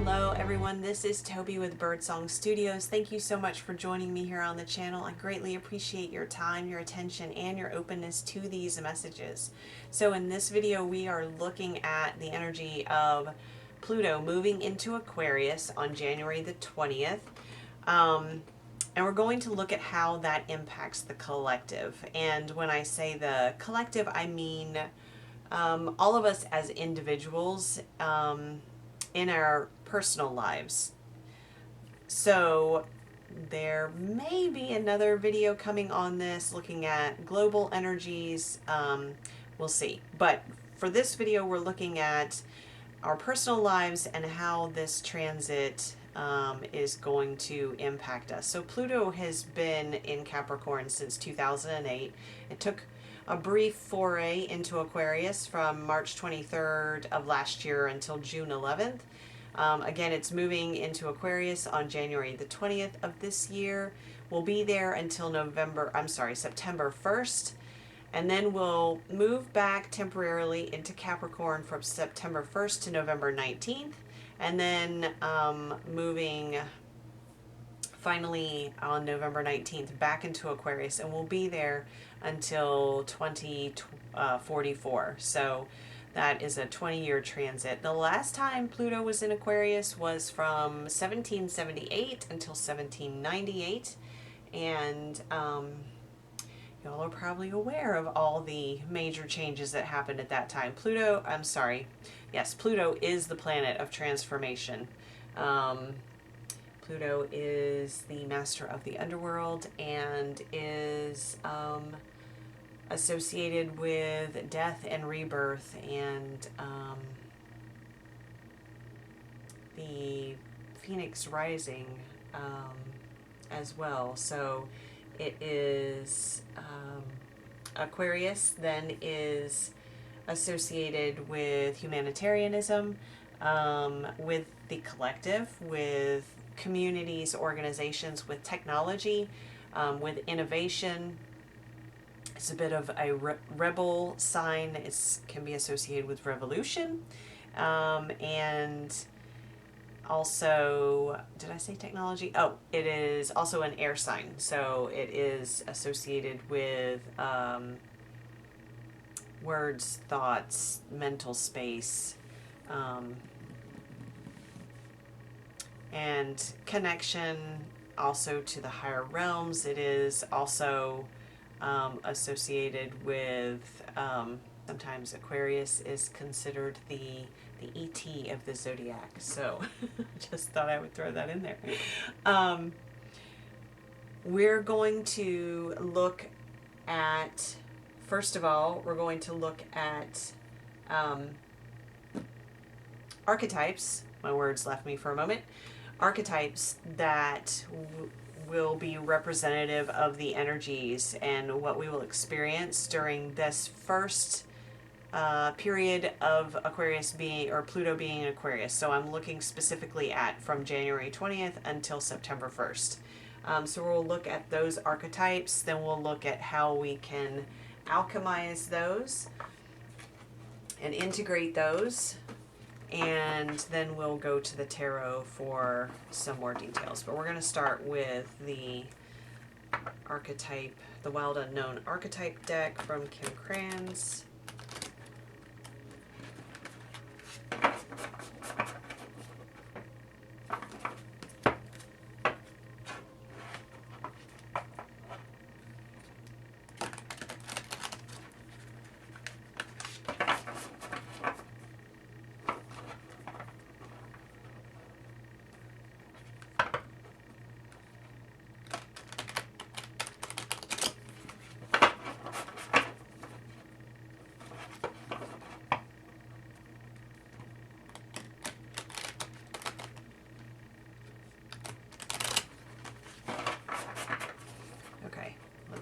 Hello everyone, this is Toby with Birdsong Studios. Thank you so much for joining me here on the channel. I greatly appreciate your time, your attention, and your openness to these messages. So in this video we are looking at the energy of Pluto moving into Aquarius on January the 20th. And we're going to look at how that impacts the collective. And when I say the collective, I mean all of us as individuals in our personal lives. So there may be another video coming on this looking at global energies. We'll see. But for this video, we're looking at our personal lives and how this transit is going to impact us. So Pluto has been in Capricorn since 2008. It took a brief foray into Aquarius from March 23rd of last year until June 11th. Again, it's moving into Aquarius on January the 20th of this year. We'll be there until September 1st. And then we'll move back temporarily into Capricorn from September 1st to November 19th. And then moving finally on November 19th back into Aquarius, and we'll be there until 2044. So that is a 20-year transit. The last time Pluto was in Aquarius was from 1778 until 1798. And y'all are probably aware of all the major changes that happened at that time. Pluto is the planet of transformation. Pluto is the master of the underworld and is associated with death and rebirth and the Phoenix rising as well. So it is Aquarius then is associated with humanitarianism, with the collective, with communities, organizations, with technology, with innovation. It's a bit of a rebel sign. It can be associated with revolution. And also, did I say technology? Oh, it is also an air sign. So it is associated with words, thoughts, mental space, and connection also to the higher realms. It is also associated with, sometimes Aquarius is considered the ET of the zodiac. So just thought I would throw that in there. We're going to look at, first of all, we're going to look at archetypes. My words left me for a moment. Archetypes that will be representative of the energies and what we will experience during this first period of Aquarius Pluto being in Aquarius. So I'm looking specifically at from January 20th until September 1st. So we'll look at those archetypes, then we'll look at how we can alchemize those and integrate those. And then we'll go to the tarot for some more details. But we're going to start with the archetype, the Wild Unknown Archetype deck from Kim Kranz.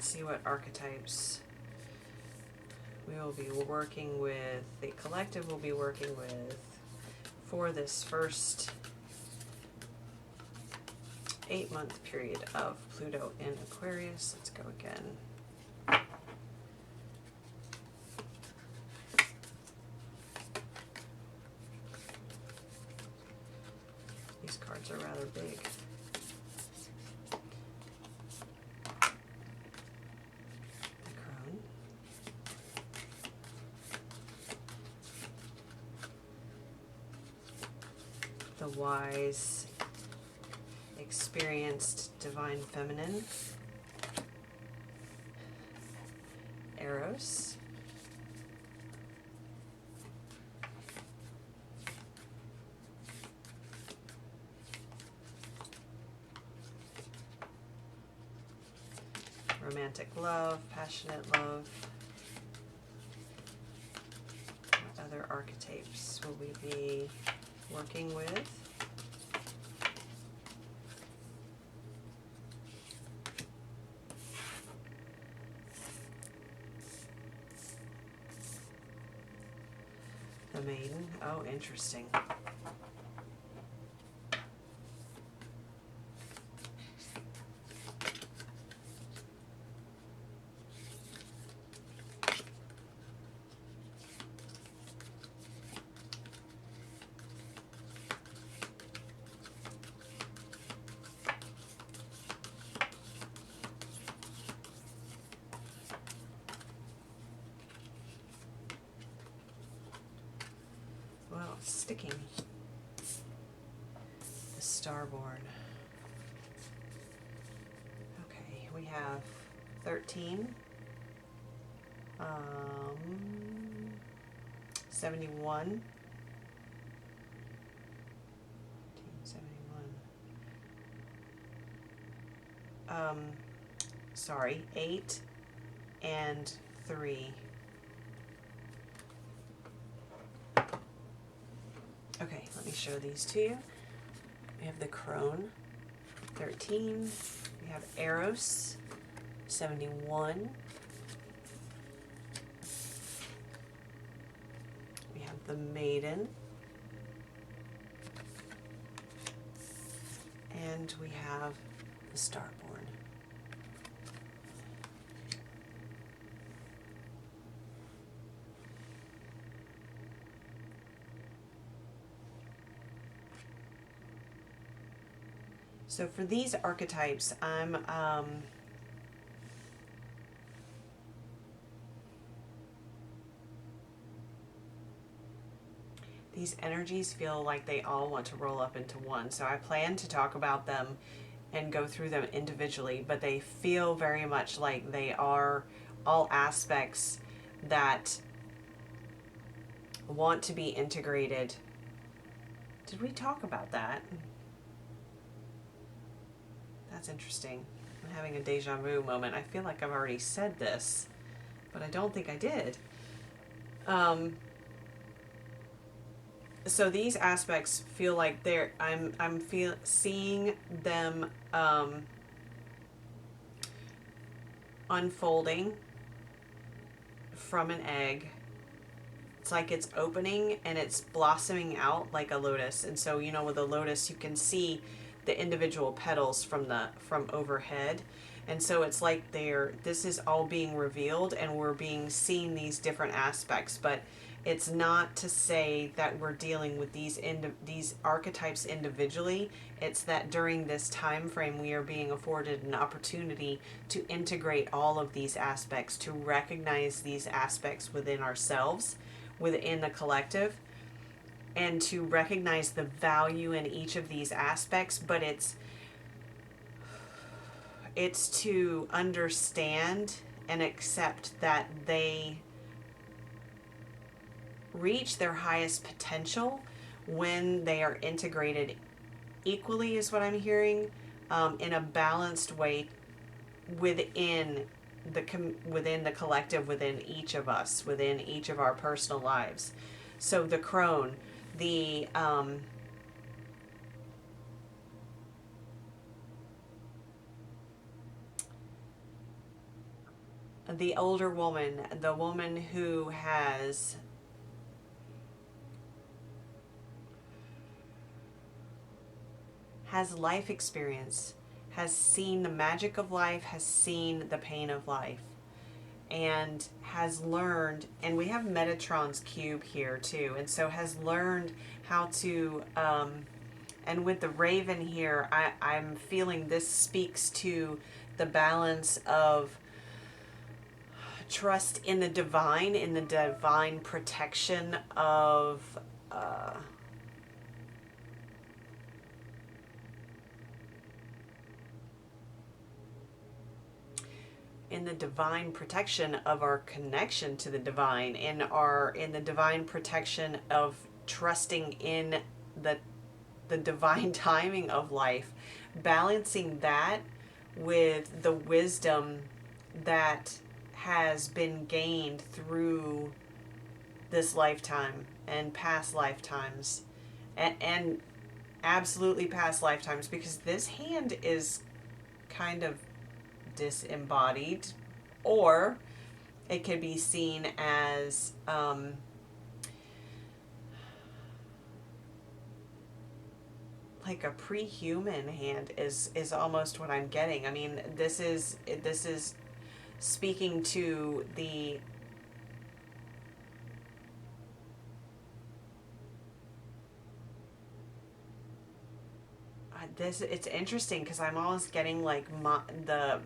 See what archetypes we will be working with, the collective will be working with for this first 8-month period of Pluto in Aquarius. Let's go again. cards are rather big. The Crone. The Wise, Experienced Divine Feminine. Eros. Romantic love, passionate love. What other archetypes will we be working with? The Maiden. Oh, interesting. Well, sticking. The Starborn. Okay, we have 13. 71. 71. Sorry, 8 and 3. Okay, let me show these to you. We have the Crone, 13. We have Eros, 71. We have the Maiden. And we have the Starborn. So for these archetypes, these energies feel like they all want to roll up into one. So I plan to talk about them and go through them individually, but they feel very much like they are all aspects that want to be integrated. Did we talk about that? That's interesting. I'm having a deja vu moment. I feel like I've already said this, but I don't think I did. So these aspects feel like they're, seeing them unfolding from an egg. It's like it's opening and it's blossoming out like a lotus. And so, you know, with a lotus, you can see the individual petals from overhead. And so it's like this is all being revealed and we're seeing these different aspects, but it's not to say that we're dealing with these archetypes individually. It's that during this time frame we are being afforded an opportunity to integrate all of these aspects, to recognize these aspects within ourselves, within the collective, and to recognize the value in each of these aspects. But it's to understand and accept that they reach their highest potential when they are integrated equally, is what I'm hearing, in a balanced way within the collective, within each of us, within each of our personal lives. So the Crone, the older woman, the woman who has life experience, has seen the magic of life, has seen the pain of life, and has learned, and we have Metatron's cube here too, and so has learned how to And with the raven here, I'm feeling this speaks to the balance of trust in the divine protection of in the divine protection of our connection to the divine, in the divine protection of trusting in the divine timing of life, balancing that with the wisdom that has been gained through this lifetime and past lifetimes, and absolutely past lifetimes, because this hand is kind of disembodied, or it could be seen as like a pre-human hand is almost what I'm getting. I mean, this is speaking to the it's interesting because I'm always getting like the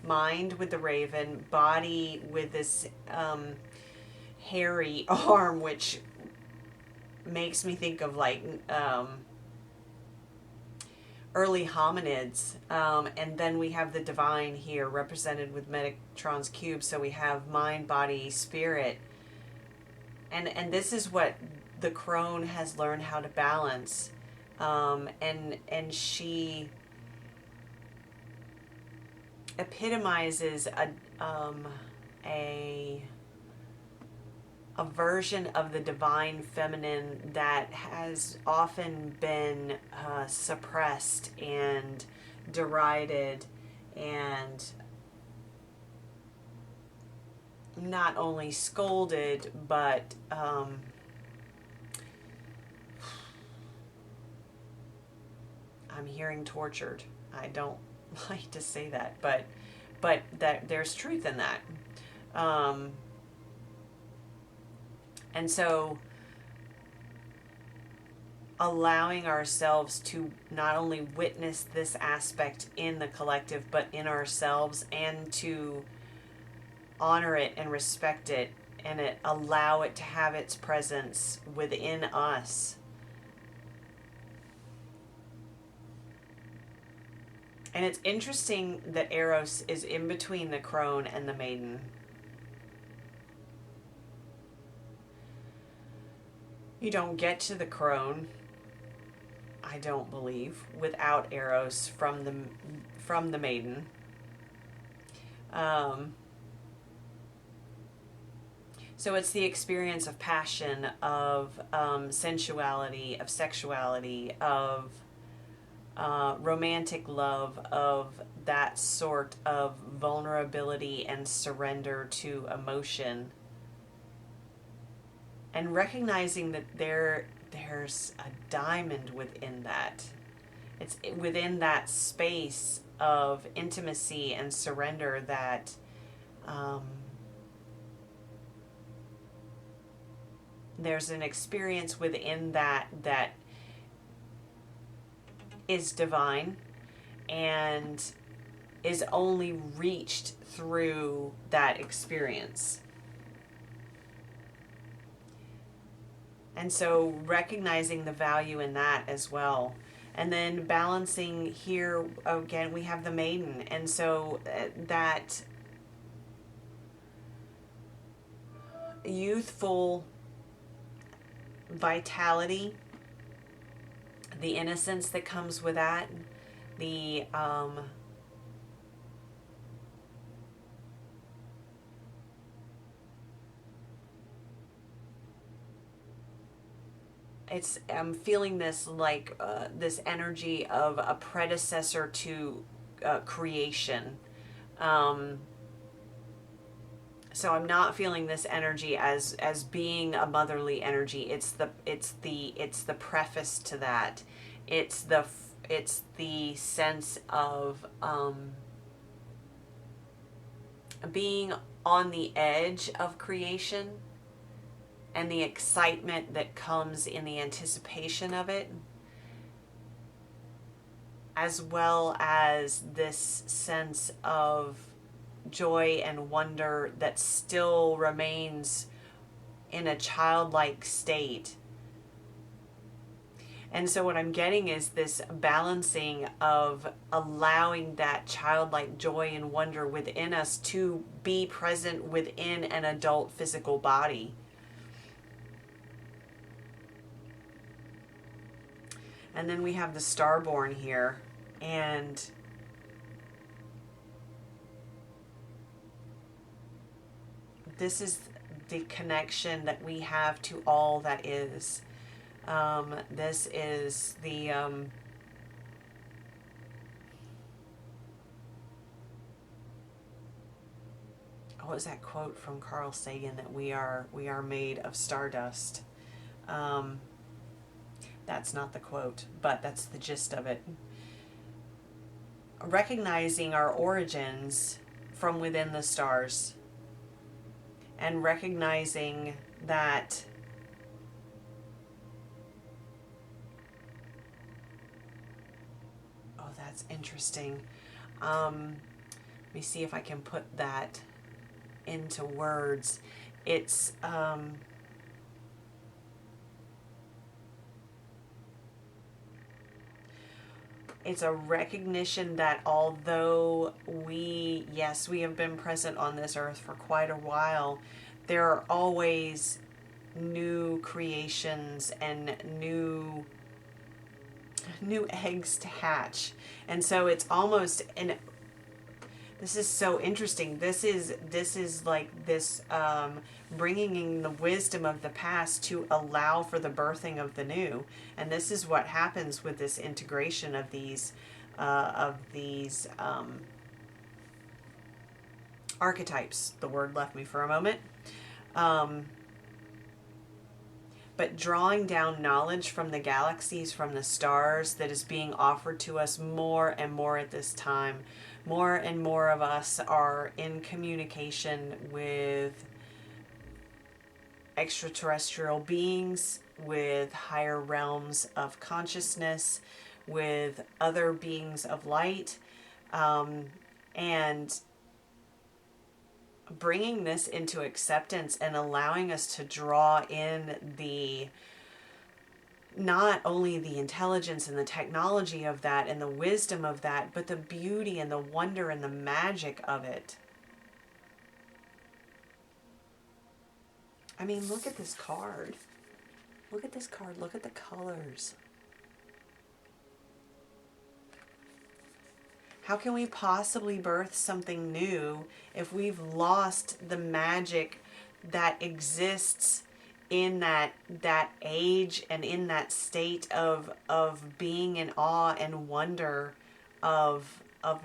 mind with the raven, body with this hairy arm, which makes me think of like early hominids, and then we have the divine here represented with Metatron's cube. So we have mind, body, spirit, and this is what the crone has learned how to balance. And she epitomizes a version of the divine feminine that has often been suppressed and derided, and not only scolded, but I'm hearing tortured. I don't like to say that, but that there's truth in that. And so allowing ourselves to not only witness this aspect in the collective, but in ourselves, and to honor it and respect it, and allow it to have its presence within us. And it's interesting that Eros is in between the crone and the maiden. You don't get to the crone, I don't believe, without Eros from the maiden. So it's the experience of passion, of sensuality, of sexuality, of romantic love, of that sort of vulnerability and surrender to emotion, and recognizing that there's a diamond within that. It's within that space of intimacy and surrender that there's an experience within that is divine and is only reached through that experience. And so recognizing the value in that as well. And then balancing here, again, we have the maiden. And so that youthful vitality, the innocence that comes with that, the I'm feeling this like this energy of a predecessor to creation. So I'm not feeling this energy as being a motherly energy. It's the preface to that. It's the sense of being on the edge of creation, and the excitement that comes in the anticipation of it. as well as this sense of joy and wonder that still remains in a childlike state. And so what I'm getting is this balancing of allowing that childlike joy and wonder within us to be present within an adult physical body. And then we have the starborn here, and this is the connection that we have to all that is. This is the what was that quote from Carl Sagan, that we are made of stardust. That's not the quote, but that's the gist of it. Recognizing our origins from within the stars, and recognizing that that's interesting. Let me see if I can put that into words. It's it's a recognition that although we have been present on this earth for quite a while, there are always new creations and new eggs to hatch. And so it's almost, and this is so interesting. This is like this bringing in the wisdom of the past to allow for the birthing of the new. And this is what happens with this integration of these archetypes. The word left me for a moment. But drawing down knowledge from the galaxies, from the stars, that is being offered to us more and more at this time. More and more of us are in communication with extraterrestrial beings, with higher realms of consciousness, with other beings of light, and bringing this into acceptance and allowing us to draw in the, not only the intelligence and the technology of that and the wisdom of that, but the beauty and the wonder and the magic of it. I mean, look at this card. Look at this card. Look at the colors. How can we possibly birth something new if we've lost the magic that exists in that age and in that state of being in awe and wonder of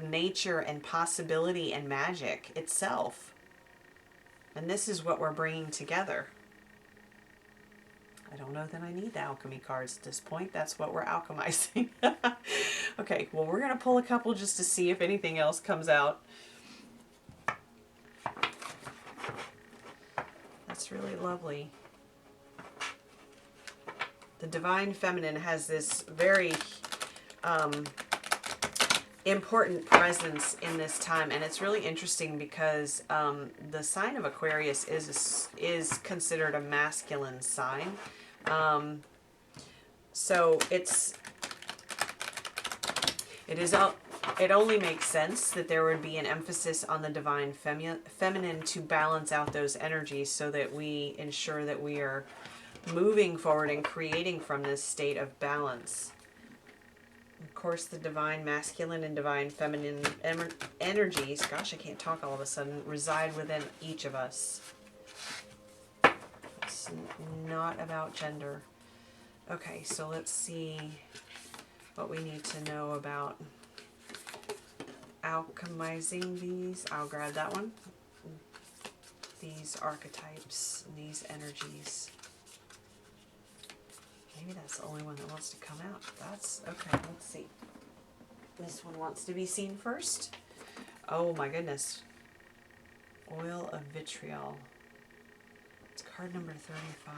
nature and possibility and magic itself? And this is what we're bringing together. I don't know that I need the alchemy cards at this point. That's what we're alchemizing. Okay, well, we're going to pull a couple just to see if anything else comes out. That's really lovely. The Divine Feminine has this very important presence in this time, and it's really interesting because the sign of Aquarius is considered a masculine sign. So it only makes sense that there would be an emphasis on the Divine Feminine to balance out those energies, so that we ensure that we are moving forward and creating from this state of balance. Of course, the Divine Masculine and Divine Feminine energies, gosh, I can't talk all of a sudden, reside within each of us. It's not about gender. Okay, so let's see what we need to know about alchemizing these. I'll grab that one. These archetypes, these energies. Maybe that's the only one that wants to come out. That's okay. Let's see. This one wants to be seen first. Oh my goodness. Oil of Vitriol. It's card number 35.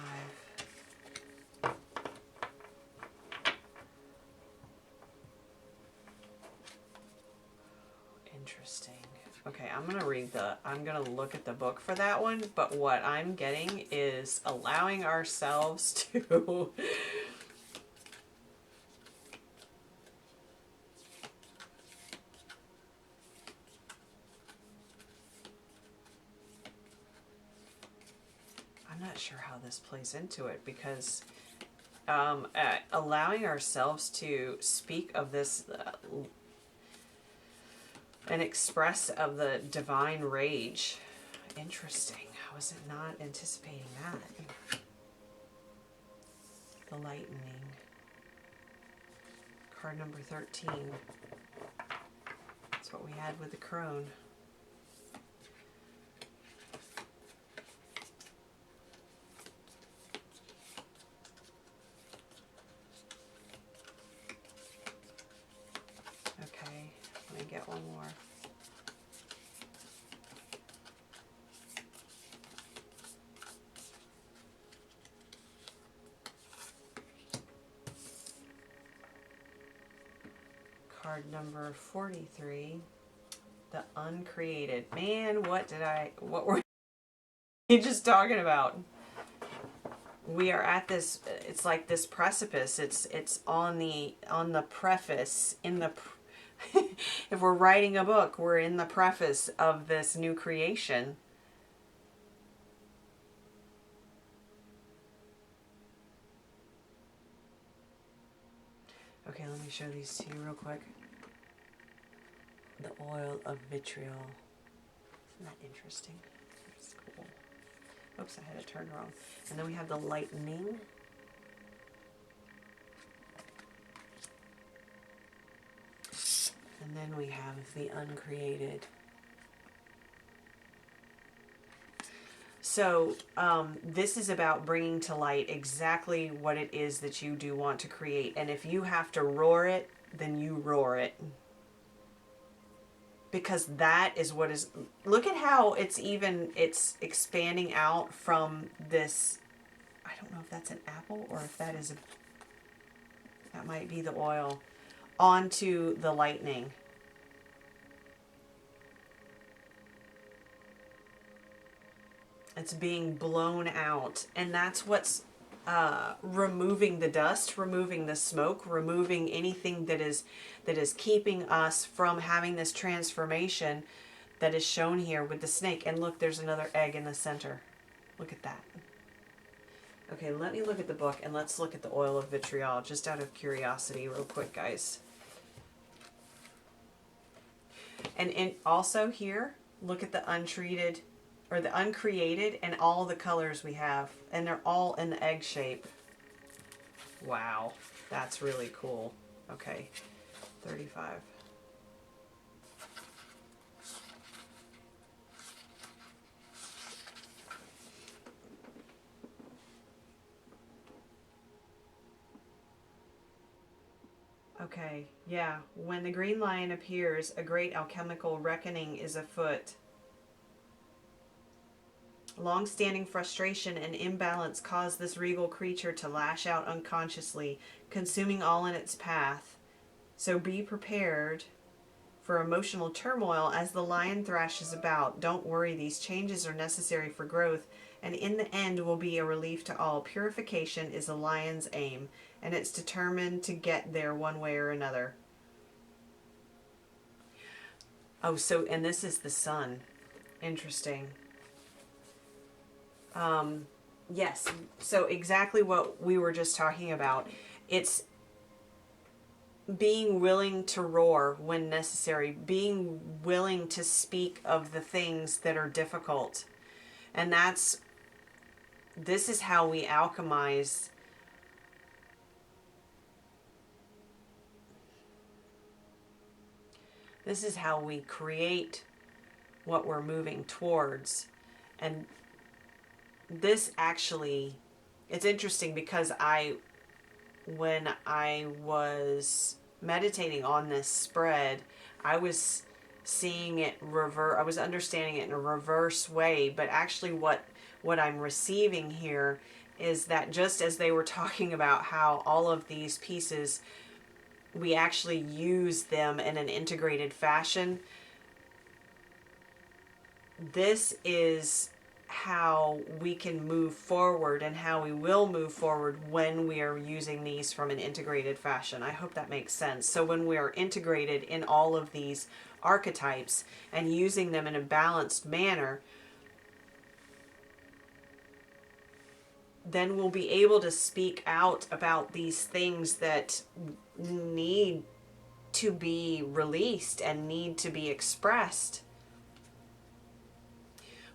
Okay, I'm going to look at the book for that one, but what I'm getting is allowing ourselves to I'm not sure how this plays into it, because allowing ourselves to speak of this and express of the divine rage. Interesting. I was not anticipating that. The lightning. Card number 13. That's what we had with the crone. Okay, let me get one more. Card number 43, the uncreated. Man, what were you just talking about? We are at this, it's like this precipice. It's on the preface, in the if we're writing a book, we're in the preface of this new creation. Okay, let me show these to you real quick. The oil of vitriol. Isn't that interesting? That's cool. Oops, I had it turned wrong. And then we have the lightning. And then we have the uncreated. So this is about bringing to light exactly what it is that you do want to create. And if you have to roar it, then you roar it. Because that is what is, look at how it's expanding out from this, I don't know if that's an apple or if that is that might be the oil, onto the lightning. It's being blown out, and that's what's removing the dust, removing the smoke, removing anything that is keeping us from having this transformation that is shown here with the snake. And look, there's another egg in the center. Look at that. Okay, let me look at the book, and let's look at the oil of vitriol, just out of curiosity real quick, guys. And also here, look at the untreated, or the uncreated, and all the colors we have, and they're all in the egg shape. Wow, that's really cool. Okay, 35. Okay, yeah, when the green lion appears, a great alchemical reckoning is afoot. Long-standing frustration and imbalance cause this regal creature to lash out unconsciously, consuming all in its path. So be prepared for emotional turmoil as the lion thrashes about. Don't worry, these changes are necessary for growth, and in the end will be a relief to all. Purification is a lion's aim, and it's determined to get there one way or another. Oh, so, and this is the sun. Interesting. Yes, so exactly what we were just talking about. It's being willing to roar when necessary, being willing to speak of the things that are difficult. And this is how we alchemize. This is how we create what we're moving towards. And this actually, it's interesting because when I was meditating on this spread, I was seeing it I was understanding it in a reverse way, but actually what I'm receiving here is that just as they were talking about how all of these pieces, we actually use them in an integrated fashion, this is how we can move forward and how we will move forward when we are using these from an integrated fashion. I hope that makes sense. So when we are integrated in all of these archetypes and using them in a balanced manner, then we'll be able to speak out about these things that need to be released and need to be expressed,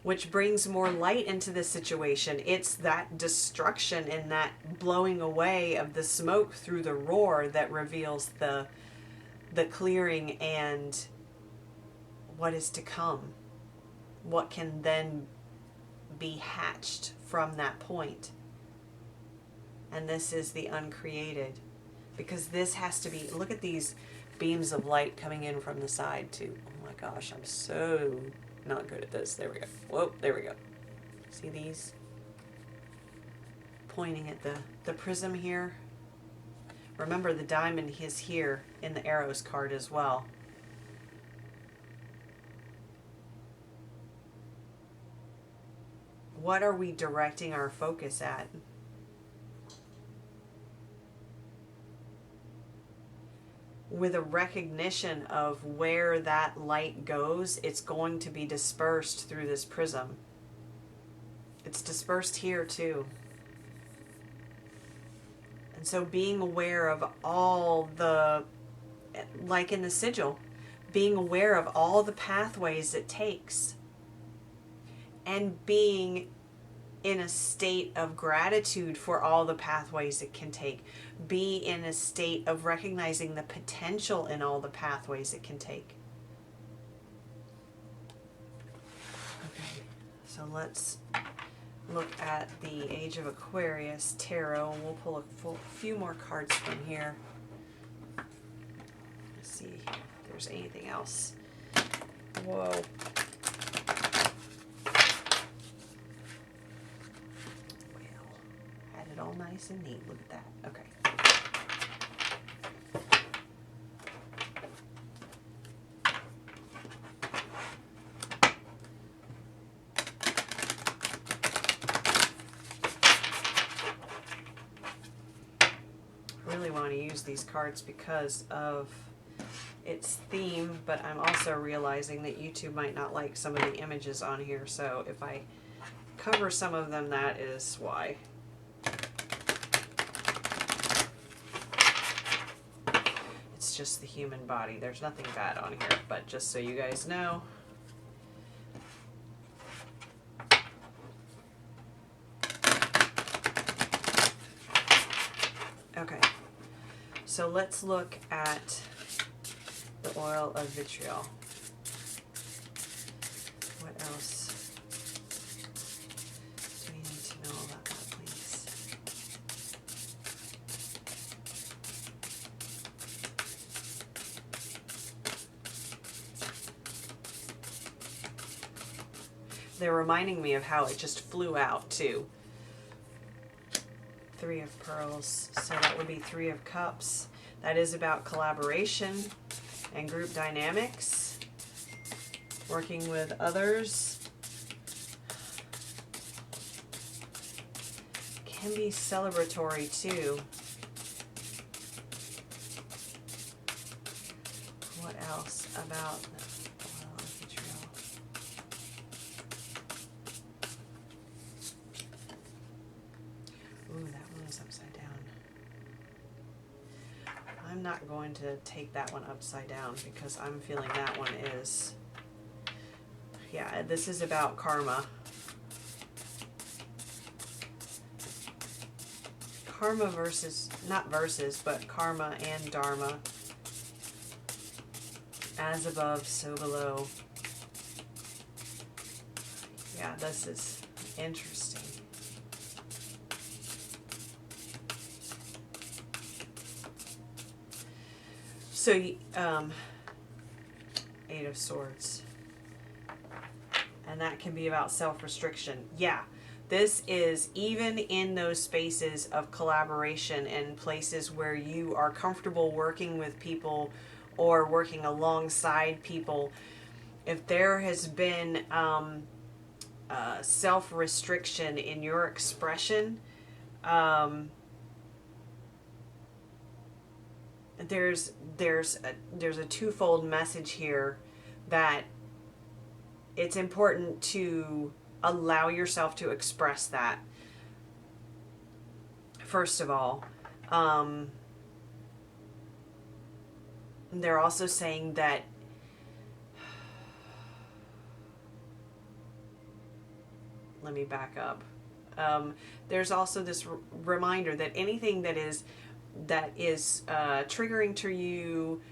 which brings more light into the situation. It's that destruction and that blowing away of the smoke through the roar that reveals the clearing and what is to come, what can then be hatched from that point. And this is the uncreated, because this has to be, look at these beams of light coming in from the side too. Oh my gosh, I'm so not good at this. There we go. Whoa, there we go. See these? Pointing at the prism here. Remember, the diamond is here in the arrows card as well. What are we directing our focus at? With a recognition of where that light goes, it's going to be dispersed through this prism. It's dispersed here too. And so being aware of all the, like in the sigil, being aware of all the pathways it takes, and being in a state of gratitude for all the pathways it can take. Be in a state of recognizing the potential in all the pathways it can take. Okay, so let's look at the Age of Aquarius Tarot, and we'll pull a few more cards from here. Let's see if there's anything else. Whoa. It all nice and neat. Look at that. Okay. I really want to use these cards because of its theme, but I'm also realizing that YouTube might not like some of the images on here, so if I cover some of them, that is why. Just the human body. There's nothing bad on here, but just so you guys know. Okay, so let's look at the oil of vitriol. What else do we need to know about that, please? They're reminding me of how it just flew out too. Three of Pearls, so that would be Three of Cups. That is about collaboration and group dynamics, working with others. Can be celebratory too. What else about upside down? I'm not going to take that one upside down because I'm feeling that one is, yeah, this is about karma. Karma versus, not versus, but karma and dharma. As above, so below. Yeah, this is interesting. So, Eight of Swords. And that can be about self-restriction. Yeah, this is even in those spaces of collaboration and places where you are comfortable working with people or working alongside people. if there has been self-restriction in your expression, there's a twofold message here, that it's important to allow yourself to express that. First of all, they're also saying that let me back up. There's also this reminder that anything that is triggering to you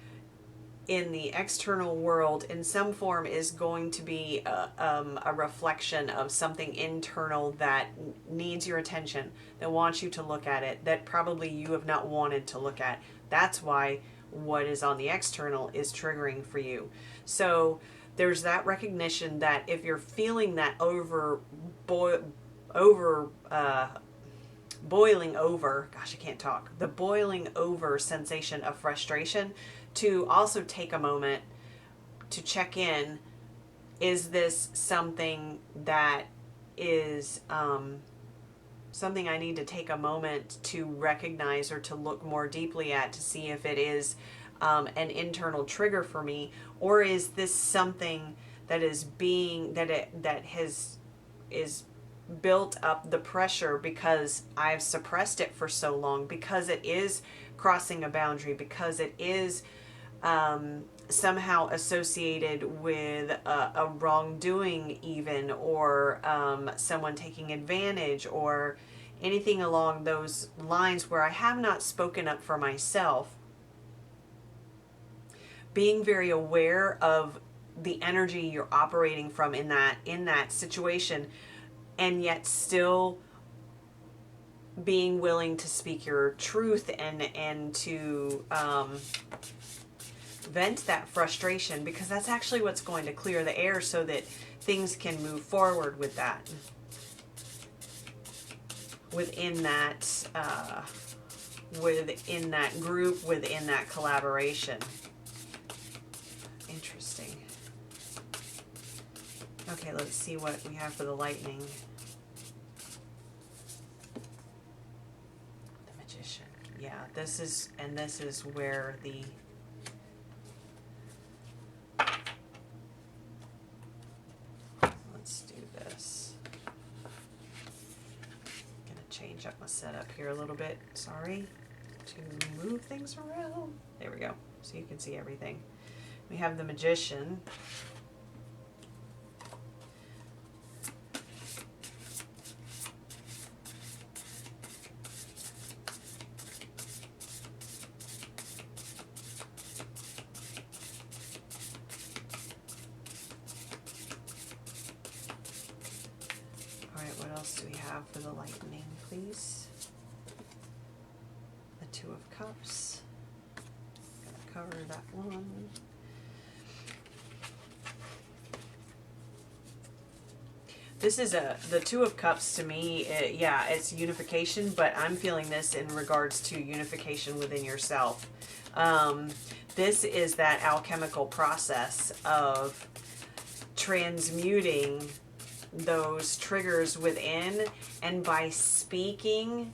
in the external world in some form is going to be a reflection of something internal that needs your attention, that wants you to look at it, that probably you have not wanted to look at. That's why what is on the external is triggering for you. So there's that recognition that if you're feeling that boiling over, gosh, I can't talk, the boiling over sensation of frustration, to also take a moment to check in. Is this something that is something I need to take a moment to recognize or to look more deeply at, to see if it is an internal trigger for me, or is this something that is being that is built up the pressure because I've suppressed it for so long, because it is crossing a boundary, because it is somehow associated with a wrongdoing even, or someone taking advantage, or anything along those lines where I have not spoken up for myself. Being very aware of the energy you're operating from in that situation, and yet still being willing to speak your truth and to vent that frustration, because that's actually what's going to clear the air so that things can move forward with that, within that group, within that collaboration. Interesting. Okay, let's see what we have for the lightning. The Magician. Yeah, this is where the let's do this. I'm gonna change up my setup here a little bit. Sorry, to move things around. There we go. So you can see everything. We have the Magician. What else do we have for the lightning, please? The Two of Cups. Gonna cover that one. This is the Two of Cups to me. Yeah, it's unification, but I'm feeling this in regards to unification within yourself. This is that alchemical process of transmuting those triggers within, and by speaking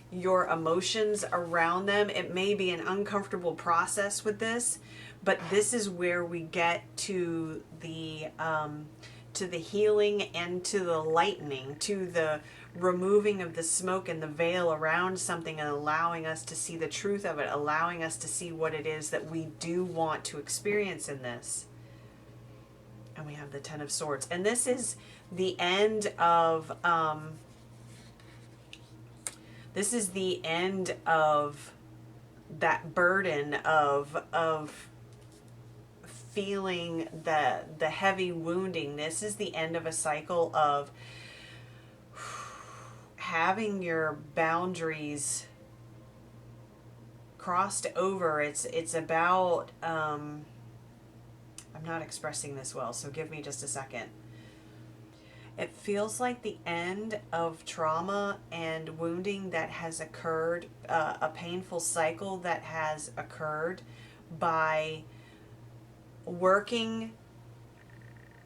your emotions around them. It may be an uncomfortable process with this, but this is where we get to the healing and to the lightening, to the removing of the smoke and the veil around something, and allowing us to see the truth of it, allowing us to see what it is that we do want to experience in this. And we have the Ten of Swords, and this is the end of that burden of feeling the heavy wounding. This is the end of a cycle of having your boundaries crossed over. It's about I'm not expressing this well, so give me just a second. It feels like the end of trauma and wounding that has occurred, a painful cycle that has occurred by working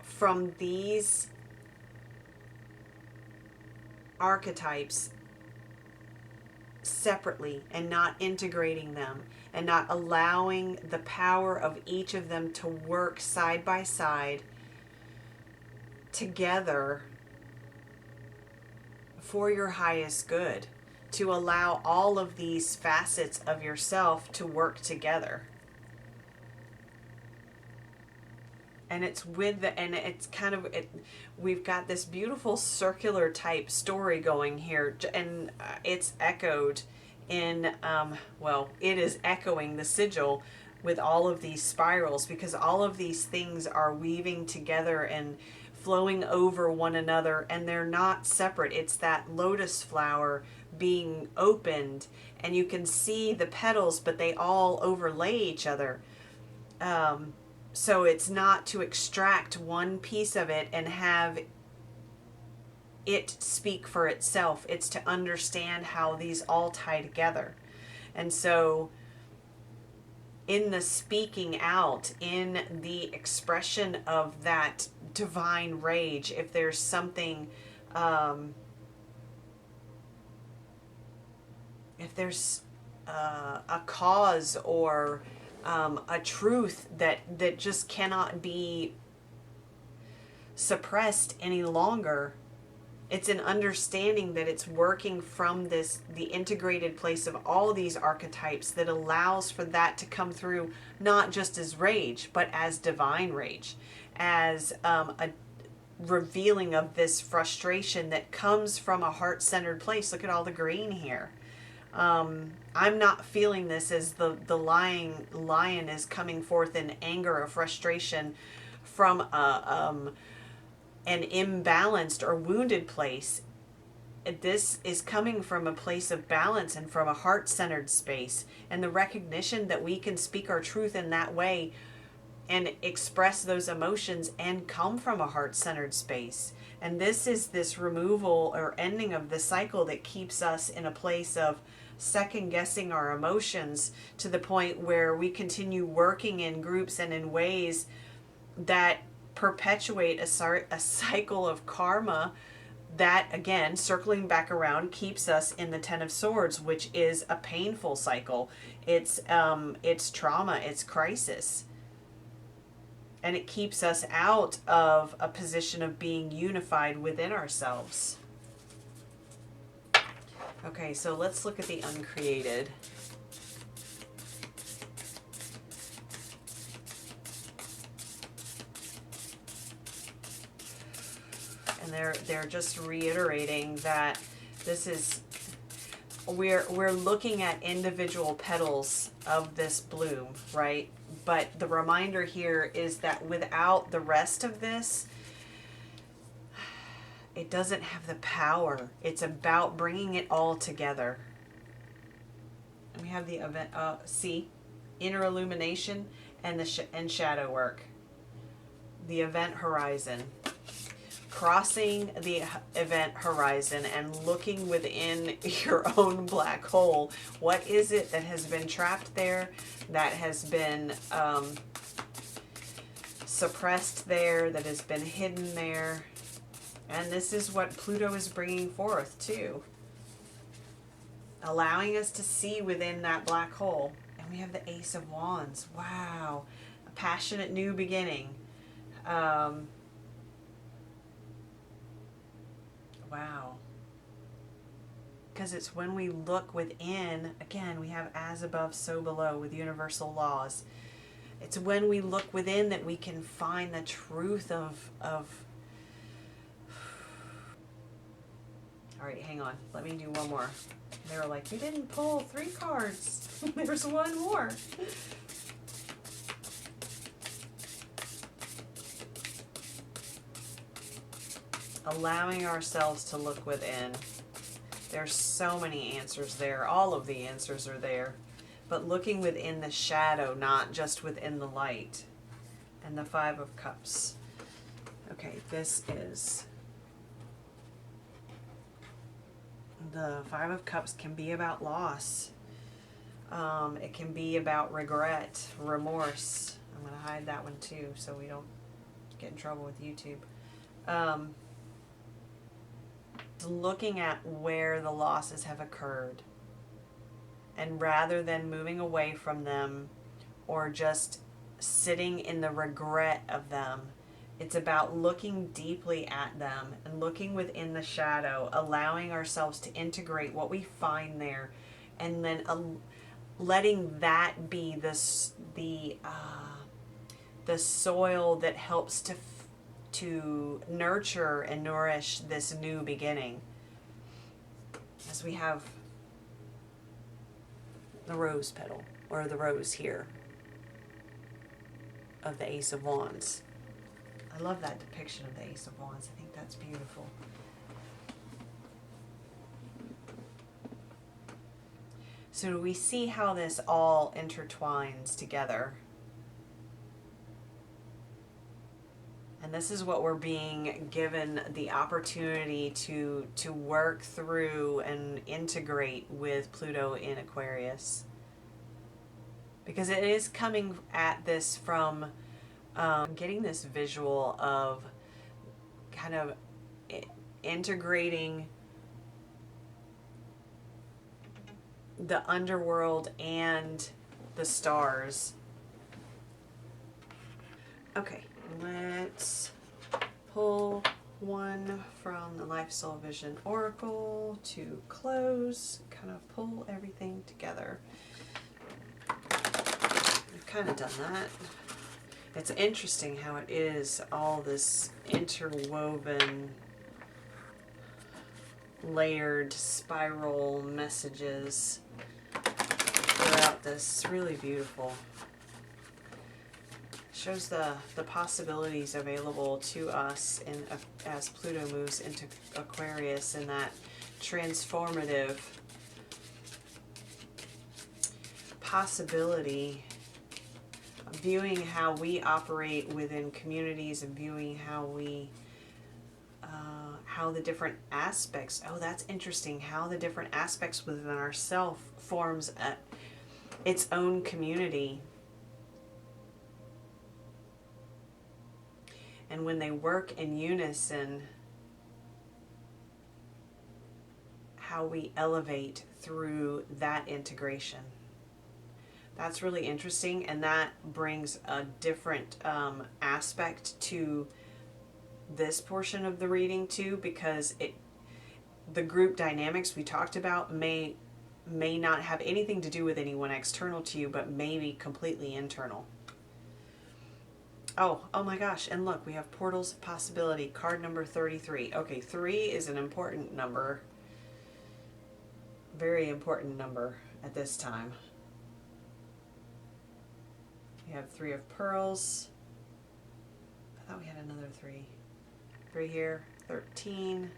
from these archetypes separately and not integrating them and not allowing the power of each of them to work side by side together for your highest good, to allow all of these facets of yourself to work together. And it's with the, and it's kind of, we've got this beautiful circular type story going here, and it's echoed in, well, it is echoing the sigil with all of these spirals, because all of these things are weaving together and flowing over one another, and they're not separate. It's that lotus flower being opened, and you can see the petals, but they all overlay each other. So it's not to extract one piece of it and have it speak for itself. It's to understand how these all tie together. And so in the speaking out, in the expression of that divine rage, if there's something, if there's a cause or a truth that just cannot be suppressed any longer, it's an understanding that it's working from this, the integrated place of all these archetypes, that allows for that to come through, not just as rage, but as divine rage, as a revealing of this frustration that comes from a heart-centered place. Look at all the green here. I'm not feeling this as the lion is coming forth in anger or frustration from an imbalanced or wounded place. This is coming from a place of balance and from a heart-centered space, and the recognition that we can speak our truth in that way and express those emotions and come from a heart-centered space. And this is this removal or ending of the cycle that keeps us in a place of second guessing our emotions, to the point where we continue working in groups and in ways that perpetuate a cycle of karma that, again, circling back around, keeps us in the Ten of Swords, which is a painful cycle. It's trauma, it's crisis. And it keeps us out of a position of being unified within ourselves. Okay, so let's look at the uncreated. And they're just reiterating that this is, we're looking at individual petals of this bloom, right? But the reminder here is that without the rest of this, it doesn't have the power. It's about bringing it all together. And we have the event, see, inner illumination and the and shadow work. The event horizon. Crossing the event horizon and looking within your own black hole. What is it that has been trapped there, that has been suppressed there, that has been hidden there? And this is what Pluto is bringing forth too, allowing us to see within that black hole. And we have the Ace of Wands. Wow, a passionate new beginning. Wow. Because it's when we look within, again, we have as above, so below with universal laws. It's when we look within that we can find the truth of all right, hang on. Let me do one more. They were like, you didn't pull 3 cards. There's one more. Allowing ourselves to look within. There's so many answers there. All of the answers are there. But looking within the shadow, not just within the light. And the 5 of Cups. Okay, this is... The 5 of Cups can be about loss. It can be about regret, remorse. I'm going to hide that one too so we don't get in trouble with YouTube. Looking at where the losses have occurred, and rather than moving away from them or just sitting in the regret of them, it's about looking deeply at them and looking within the shadow, allowing ourselves to integrate what we find there, and then letting that be the soil that helps to nurture and nourish this new beginning. As we have the rose petal, or the rose here of the Ace of Wands. I love that depiction of the Ace of Wands. I think that's beautiful. So we see how this all intertwines together. And this is what we're being given the opportunity to work through and integrate with Pluto in Aquarius. Because it is coming at this from getting this visual of kind of integrating the underworld and the stars. Okay, let's pull one from the Life Soul Vision Oracle to close, kind of pull everything together. I've kind of done that. It's interesting how it is all this interwoven, layered spiral messages throughout this. It's really beautiful. Shows the possibilities available to us as Pluto moves into Aquarius, in that transformative possibility, viewing how we operate within communities and viewing how we how the different aspects, oh, that's interesting, how the different aspects within ourself forms its own community. And when they work in unison, how we elevate through that integration. That's really interesting, and that brings a different aspect to this portion of the reading too, because the group dynamics we talked about may not have anything to do with anyone external to you, but maybe completely internal. Oh my gosh, and look, we have Portals of Possibility, card number 33. Okay, 3 is an important number. Very important number at this time. We have 3 of Pearls. I thought we had another 3. 3 here, 13.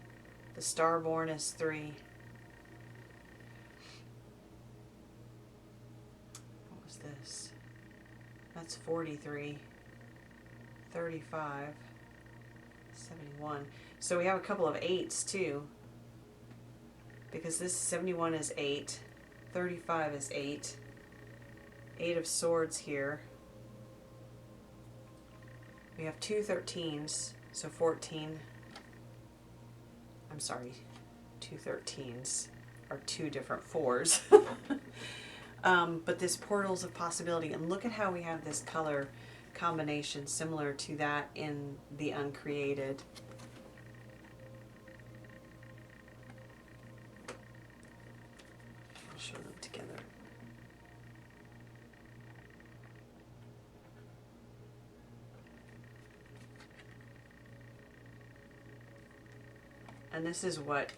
The Starborn is 3. What was this? That's 43. 35, 71. So we have a couple of 8s too, because this 71 is 8, 35 is 8, 8 of Swords here. We have 2 13s, so 14. I'm sorry, 2 13s are 2 different 4s. But this Portals of Possibility, and look at how we have this color combination similar to that in the Uncreated. I'll show them together. And this is what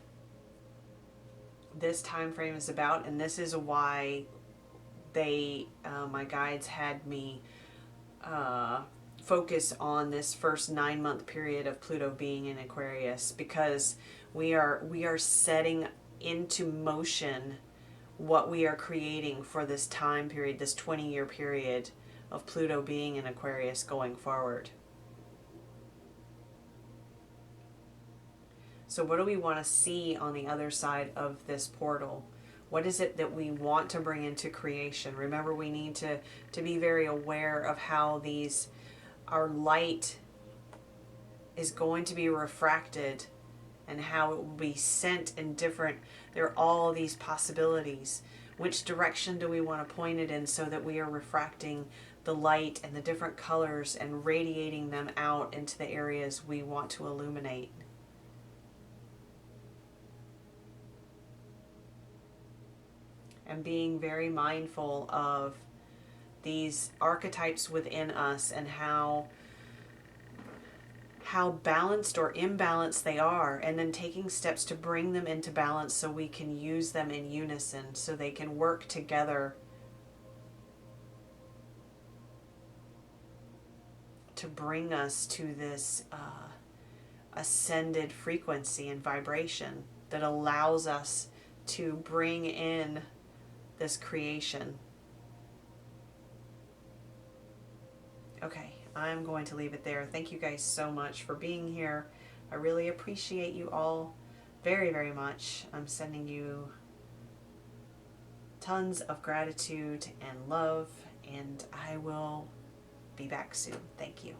this time frame is about, and this is why my guides had me focus on this first 9-month period of Pluto being in Aquarius, because we are setting into motion what we are creating for this time period, this 20-year period of Pluto being in Aquarius going forward. So what do we want to see on the other side of this portal? What is it that we want to bring into creation? Remember, we need to be very aware of how our light is going to be refracted and how it will be sent in different, there are all these possibilities. Which direction do we want to point it in so that we are refracting the light and the different colors and radiating them out into the areas we want to illuminate? And being very mindful of these archetypes within us and how balanced or imbalanced they are, and then taking steps to bring them into balance so we can use them in unison, so they can work together to bring us to this ascended frequency and vibration that allows us to bring in this creation. Okay, I'm going to leave it there. Thank you guys so much for being here. I really appreciate you all very, very much. I'm sending you tons of gratitude and love, and I will be back soon. Thank you.